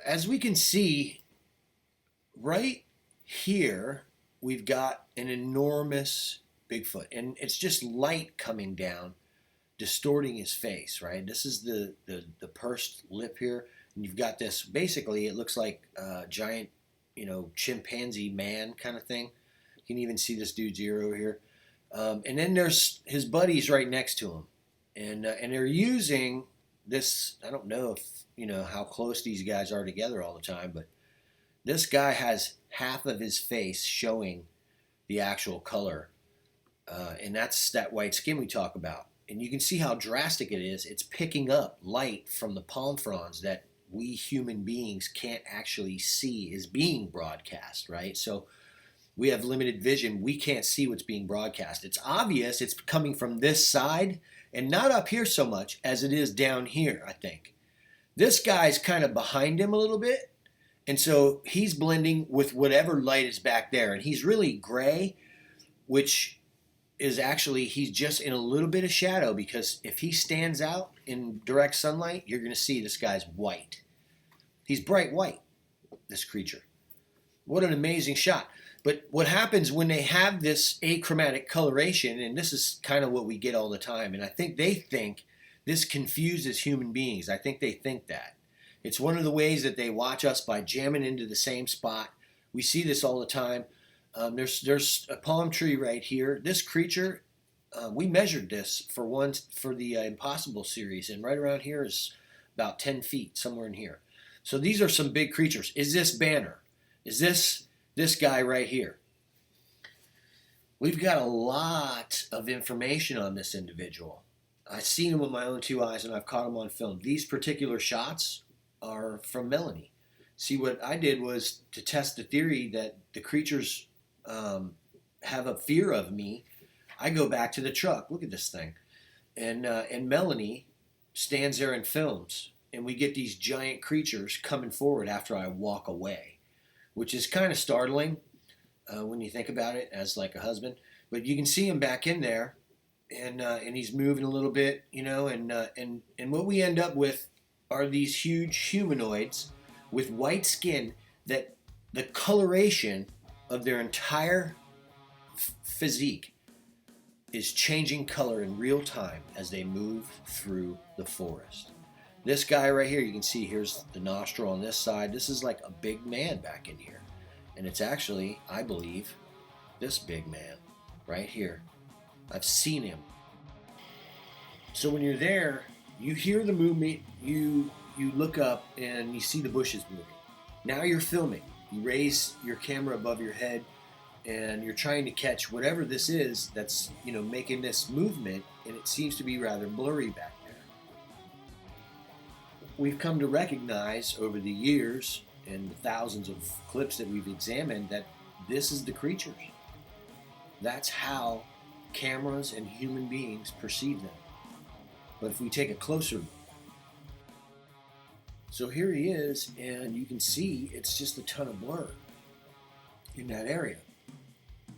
as we can see right here, we've got an enormous Bigfoot, and it's just light coming down, distorting his face. Right, this is the pursed lip here, and you've got this. Basically, it looks like a giant, chimpanzee man kind of thing. You can even see this dude's ear over here, and then there's his buddies right next to him, and they're using this. I don't know if how close these guys are together all the time, but this guy has half of his face showing the actual color, and that's that white skin we talk about. And you can see how drastic it is. It's picking up light from the palm fronds that we human beings can't actually see is being broadcast, right? So we have limited vision. We can't see what's being broadcast. It's obvious it's coming from this side and not up here so much as it is down here, I think. This guy's kind of behind him a little bit, and so he's blending with whatever light is back there, and he's really gray, which is actually, he's just in a little bit of shadow, because if he stands out in direct sunlight, you're going to see this guy's white. He's bright white, this creature. What an amazing shot. But what happens when they have this achromatic coloration, and this is kind of what we get all the time, and I think they think this confuses human beings. I think they think that. It's one of the ways that they watch us, by jamming into the same spot. We see this all the time. There's a palm tree right here. This creature, we measured this for the Impossible series, and right around here is about 10 feet, somewhere in here. So these are some big creatures. Is this Banner? Is this guy right here? We've got a lot of information on this individual. I've seen him with my own two eyes, and I've caught him on film. These particular shots are from Melanie. See, what I did was to test the theory that the creatures have a fear of me. I go back to the truck. Look at this thing. And Melanie stands there and films. And we get these giant creatures coming forward after I walk away, which is kind of startling when you think about it as like a husband. But you can see him back in there, and he's moving a little bit, and what we end up with are these huge humanoids with white skin that the coloration of their entire physique is changing color in real time as they move through the forest. This guy right here, you can see here's the nostril on this side. This is like a big man back in here. And it's actually, I believe, this big man right here. I've seen him. So when you're there, you hear the movement, you look up and you see the bushes moving. Now you're filming. You raise your camera above your head and you're trying to catch whatever this is that's, making this movement, and it seems to be rather blurry back there. We've come to recognize over the years and the thousands of clips that we've examined that this is the creatures. That's how cameras and human beings perceive them. But if we take a closer look, so here he is, and you can see it's just a ton of blur in that area.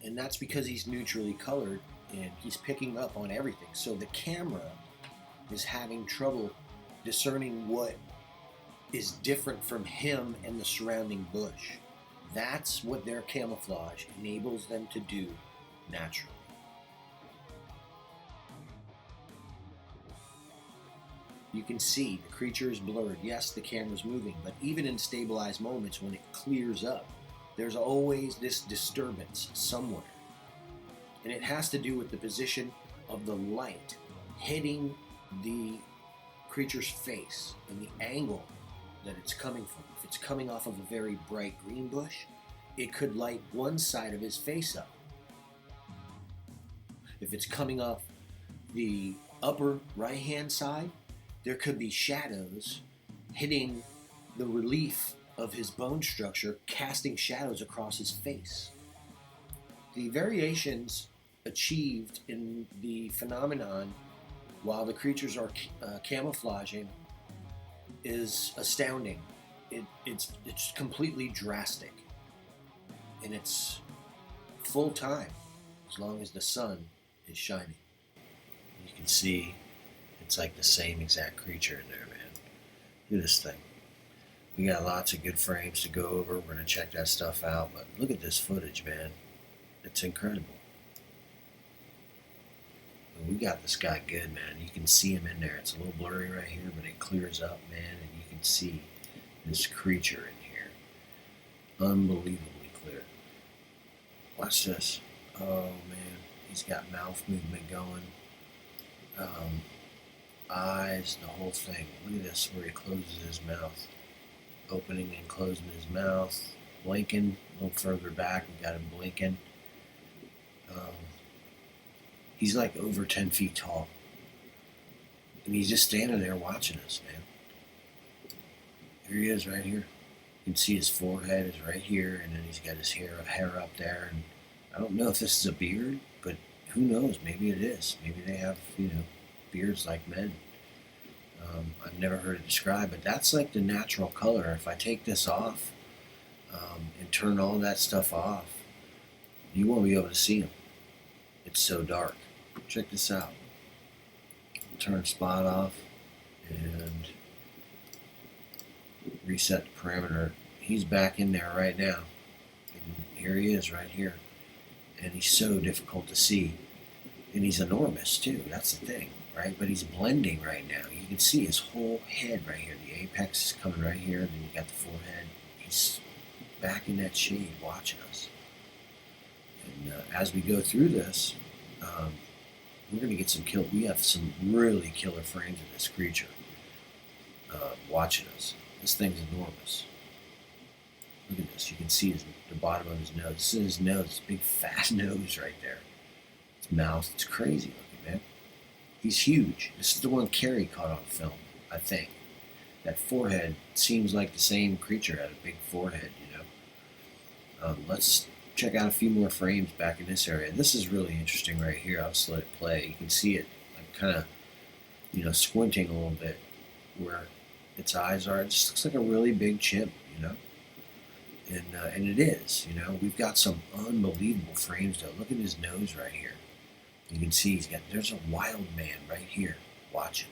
And that's because he's neutrally colored and he's picking up on everything. So the camera is having trouble discerning what is different from him and the surrounding bush. That's what their camouflage enables them to do naturally. You can see the creature is blurred. Yes, the camera's moving, but even in stabilized moments when it clears up, there's always this disturbance somewhere. And it has to do with the position of the light hitting the creature's face and the angle that it's coming from. If it's coming off of a very bright green bush, it could light one side of his face up. If it's coming off the upper right-hand side, there could be shadows hitting the relief of his bone structure, casting shadows across his face. The variations achieved in the phenomenon while the creatures are camouflaging is astounding. It's completely drastic, and it's full time as long as the sun is shining. You can see it's like the same exact creature in there, man. Look at this thing. We got lots of good frames to go over. We're going to check that stuff out. But look at this footage, man. It's incredible. And we got this guy good, man. You can see him in there. It's a little blurry right here, but it clears up, man. And you can see this creature in here. Unbelievably clear. Watch this. Oh, man. He's got mouth movement going. Eyes, the whole thing. Look at this, where he closes his mouth. Opening and closing his mouth. Blinking. A little further back, we got him blinking. He's like over 10 feet tall. And he's just standing there watching us, man. Here he is right here. You can see his forehead is right here, and then he's got his hair up there. And I don't know if this is a beard, but who knows? Maybe it is. Maybe they have, beards like men. I've never heard it described, but that's like the natural color. If I take this off and turn all that stuff off, you won't be able to see him. It's so dark. Check this out. Turn spot off and reset the parameter. He's back in there right now. And here he is right here. And he's so difficult to see. And he's enormous too. That's the thing, right? But he's blending right now. You can see his whole head right here. The apex is coming right here. Then you got the forehead. He's back in that shade watching us. And as we go through this, we're going to get some kill. We have some really killer frames of this creature watching us. This thing's enormous. Look at this. You can see the bottom of his nose. This is his nose. This big fat nose right there. His mouth. It's crazy looking, man. He's huge. This is the one Kerry caught on film, I think. That forehead seems like the same creature had a big forehead, Let's check out a few more frames back in this area. This is really interesting right here. I'll just let it play. You can see it like kind of, squinting a little bit where its eyes are. It just looks like a really big chimp, And it is, We've got some unbelievable frames though. Look at his nose right here. You can see there's a wild man right here watching.